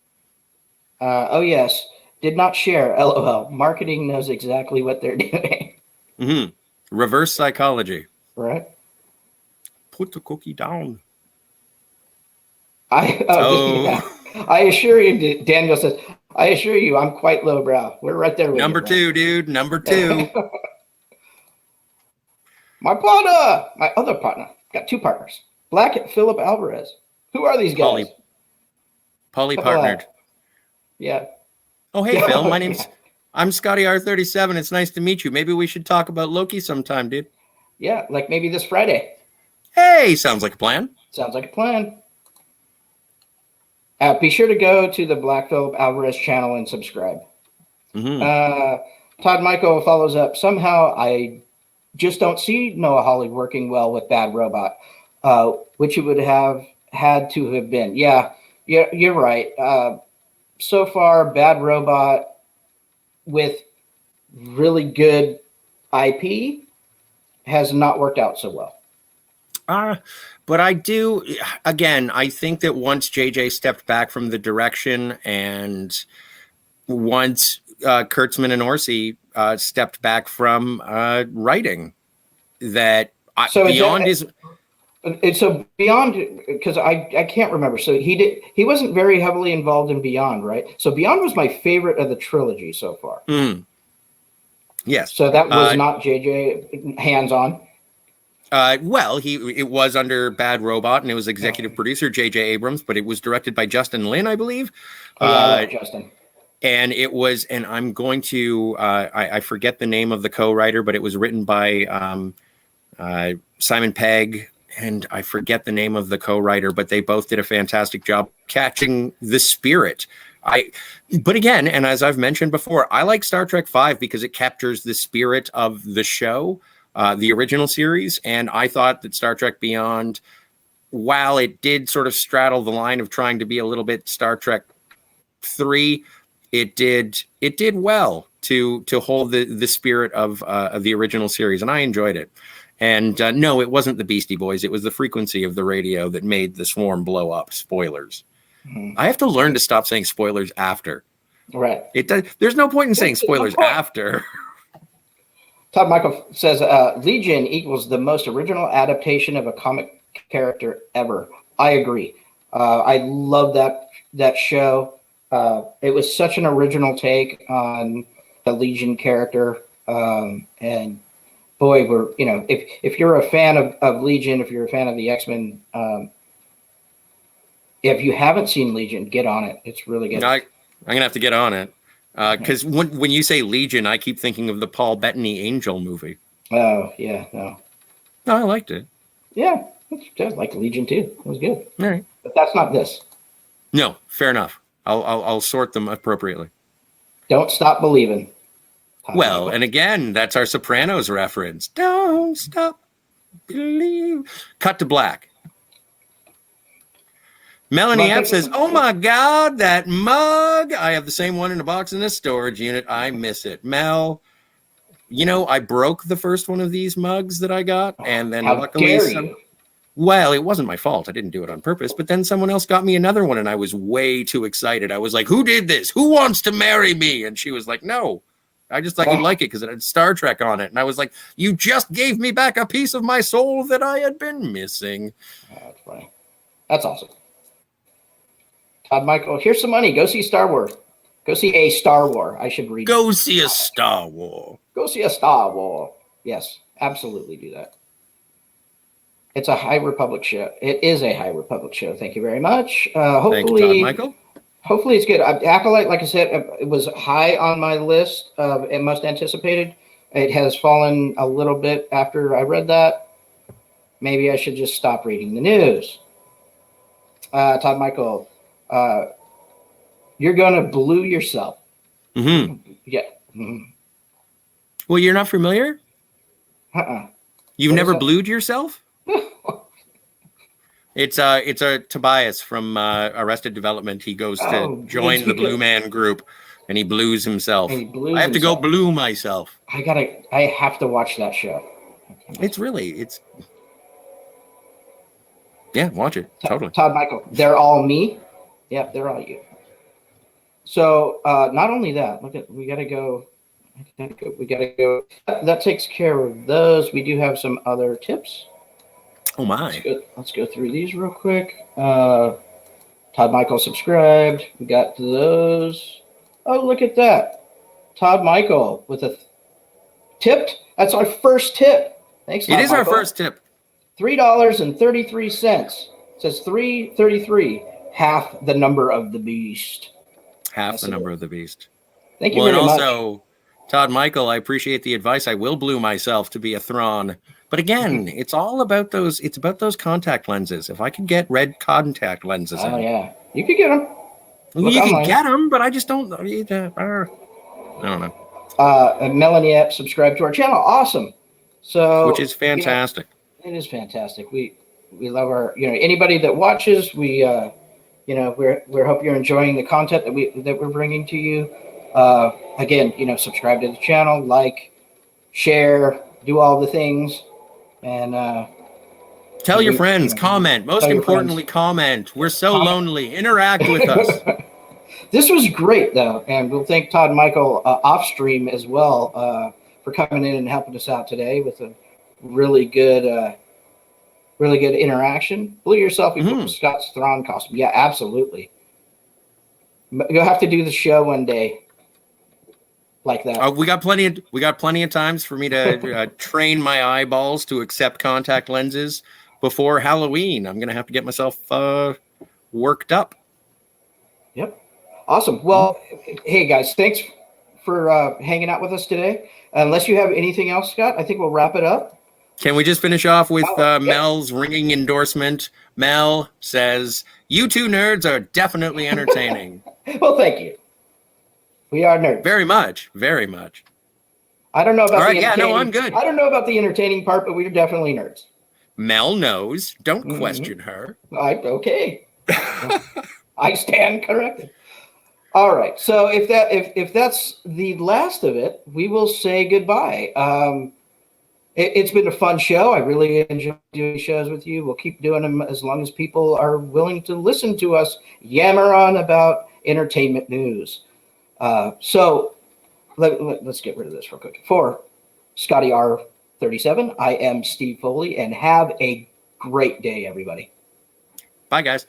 S1: Oh, yes. Did not share. LOL. Marketing knows exactly what they're doing.
S2: Mm-hmm. Reverse psychology.
S1: Right.
S2: Put the cookie down.
S1: Yeah. I assure you, Daniel says, I assure you, I'm quite lowbrow. We're right there with
S2: Number
S1: you,
S2: two, dude. Number two.
S1: My partner. My other partner. Got two partners. Black and Philip Alvarez. Who are these guys?
S2: Polly partnered.
S1: Yeah.
S2: Oh, hey, Phil. I'm Scotty R37. It's nice to meet you. Maybe we should talk about Loki sometime, dude.
S1: Yeah, like maybe this Friday.
S2: Hey, sounds like a plan.
S1: Sounds like a plan. Be sure to go to the Black Philip Alvarez channel and subscribe.
S2: Mm-hmm.
S1: Todd Michael follows up. Somehow I just don't see Noah Hawley working well with Bad Robot, which it would have had to have been. Yeah, you're right. So far, Bad Robot with really good IP has not worked out so well.
S2: But I do, again, I think that once JJ stepped back from the direction and once Kurtzman and Orsi stepped back from writing, that Beyond is...
S1: It's so Beyond, because I can't remember. So he wasn't very heavily involved in Beyond, right? So Beyond was my favorite of the trilogy so far.
S2: Mm. Yes.
S1: So that was not JJ hands-on.
S2: Well, it was under Bad Robot, and it was executive producer J.J. Abrams, but it was directed by Justin Lin, I believe.
S1: I like Justin.
S2: And it was, and I'm going to, I forget the name of the co-writer, but it was written by Simon Pegg, and I forget the name of the co-writer, but they both did a fantastic job catching the spirit. But again, and as I've mentioned before, I like Star Trek V because it captures the spirit of the show. The original series, and I thought that Star Trek Beyond, while it did sort of straddle the line of trying to be a little bit Star Trek 3, it did well to hold the spirit of the original series, and I enjoyed it. And no, it wasn't the Beastie Boys; it was the frequency of the radio that made the swarm blow up. Spoilers. Mm-hmm. I have to learn to stop saying spoilers after.
S1: Right.
S2: There's no point in saying spoilers after.
S1: Todd Michael says, Legion equals the most original adaptation of a comic character ever. I agree. I love that show. It was such an original take on the Legion character. And boy, if you're a fan of Legion, if you're a fan of the X-Men, if you haven't seen Legion, get on it. It's really good.
S2: I'm going to have to get on it. Because when you say Legion, I keep thinking of the Paul Bettany Angel movie.
S1: Oh, yeah, no.
S2: No, I liked it.
S1: Yeah, I like Legion too. It was good.
S2: All right.
S1: But that's not this.
S2: No, fair enough. I'll sort them appropriately.
S1: Don't stop believing.
S2: Well, and again, that's our Sopranos reference. Don't stop believing. Cut to black. Melanie F says, "Oh my God, that mug! I have the same one in a box in a storage unit. I miss it." Mel, I broke the first one of these mugs that I got, and then luckily, well, it wasn't my fault. I didn't do it on purpose. But then someone else got me another one, and I was way too excited. I was like, "Who did this? Who wants to marry me?" And she was like, "No, I just thought you'd like it because it had Star Trek on it." And I was like, "You just gave me back a piece of my soul that I had been missing."
S1: That's funny. That's awesome. Todd Michael, here's some money. Go see Star Wars. Go see a Star War. I should read.
S2: Go see a Star War.
S1: Go see a Star War. Yes, absolutely do that. It's a High Republic show. It is a High Republic show. Thank you very much.
S2: Thank you,
S1: Hopefully,
S2: Todd Michael.
S1: hopefully it's good. Acolyte, like I said, it was high on my list of most anticipated. It has fallen a little bit after I read that. Maybe I should just stop reading the news. Todd Michael, you're going to blue yourself.
S2: Mm-hmm.
S1: Yeah. Mm-hmm.
S2: Well, you're not familiar? You've
S1: What
S2: never
S1: is that?
S2: blued yourself? It's a Tobias from Arrested Development. He goes to join the Blue Man group, and he blues himself.
S1: And he blues
S2: I have to go
S1: himself.
S2: blue myself.
S1: I have to watch that show.
S2: Yeah, watch it. Totally.
S1: Todd Michael, they're all me. Yep, they're all you. So not only that, we gotta go. That takes care of those. We do have some other tips.
S2: Oh my.
S1: Let's go through these real quick. Todd Michael subscribed. We got those. Oh, look at that. Todd Michael with a tipped. That's our first tip. Thanks, Todd
S2: It is
S1: Michael.
S2: our first tip.
S1: $3.33. It says 333, half the number of the beast.
S2: Half the number of the beast.
S1: Thank you
S2: Well, and
S1: very much.
S2: also, Todd Michael, I appreciate the advice. I will blue myself to be a Thrawn. But again, it's all about those. It's about those contact lenses. If I could get red contact lenses,
S1: Oh yeah, you could get them.
S2: you can get them, but I just don't. I don't know.
S1: And Melanie Ep subscribed to our channel. Awesome. So
S2: Which is fantastic.
S1: It is fantastic. We love our anybody that watches. We we're hope you're enjoying the content that we're bringing to you. Again, subscribe to the channel, like, share, do all the things, and
S2: tell your friends, comment. Most importantly, comment. We're so lonely. Interact with us.
S1: This was great, though, and we'll thank Todd Michael off stream as well for coming in and helping us out today with a really good interaction. Blue yourself with Scott's Thrawn costume. Yeah, absolutely. You'll have to do the show one day like that.
S2: We got plenty of times for me to train my eyeballs to accept contact lenses before Halloween. I'm gonna have to get myself worked up.
S1: Yep. Awesome. Well, hey guys, thanks for hanging out with us today. Unless you have anything else, Scott, I think we'll wrap it up.
S2: Can we just finish off with Mel's ringing endorsement? Mel says, "You two nerds are definitely entertaining."
S1: Well, thank you. We are nerds.
S2: Very much. Very much.
S1: I don't know about
S2: All right,
S1: the
S2: yeah, no,
S1: entertaining-
S2: I'm good.
S1: I don't know about the entertaining part, but we're definitely nerds.
S2: Mel knows. Don't question her.
S1: Okay. I stand corrected. All right. So if that's the last of it, we will say goodbye. It's been a fun show. I really enjoy doing shows with you. We'll keep doing them as long as people are willing to listen to us yammer on about entertainment news. So let's get rid of this real quick. For Scotty R37, I am Steve Foley, and have a great day, everybody.
S2: Bye, guys.